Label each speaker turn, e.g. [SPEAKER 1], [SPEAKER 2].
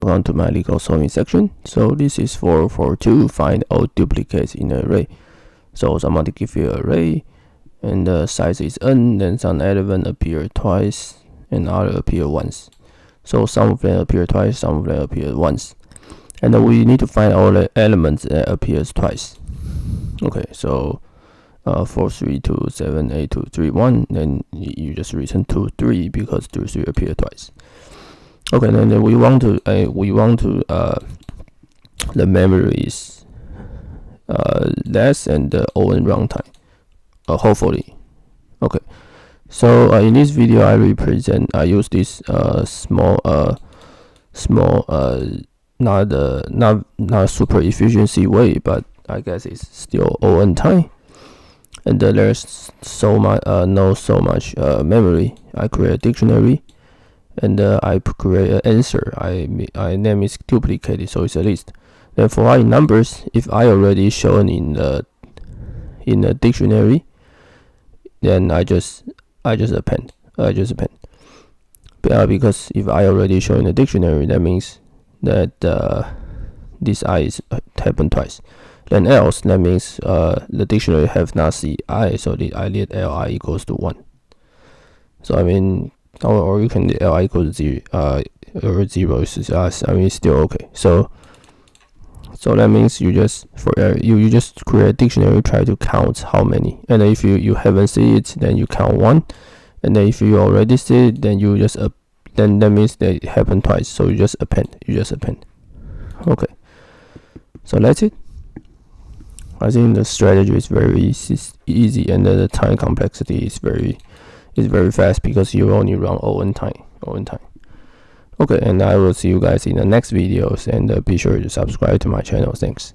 [SPEAKER 1] Welcome to my Leetcode solving section. So this is to find all duplicates in an array. So somebody give you an array and the size is n, then some element appear twice and other appear once. So some of them appear twice, some of them appear once. And then we need to find all the elements that appears twice. Okay, so 4, 3, 2, 7, 8, 2, 3, 1, then you just return 2, 3 because 2, 3 appear twice. Okay, then we want to the memory is less and the on runtime, hopefully. Okay, so in this video I use this not super efficiency way, but I guess it's still on time. And there's so much memory. I create a dictionary. And I create an answer. I name is duplicated, so it's a list. Then for I numbers, if I already shown in the dictionary, then I just append. Because if I already shown in the dictionary, that means that this I is happened twice. Then else, that means the dictionary have not see I, so the I let li equals to 1. So I mean. Or you can li equals 0, or 0 is it's still okay. So that means you just you just create a dictionary, try to count how many, and then if you haven't seen it, then you count 1, and then if you already see it, then you just then that means that it happened twice, so you just append. Okay, so that's it. I think the strategy is very easy, and the time complexity is very fast because you only run on time. Okay, and I will see you guys in the next videos, and be sure to subscribe to my channel. Thanks.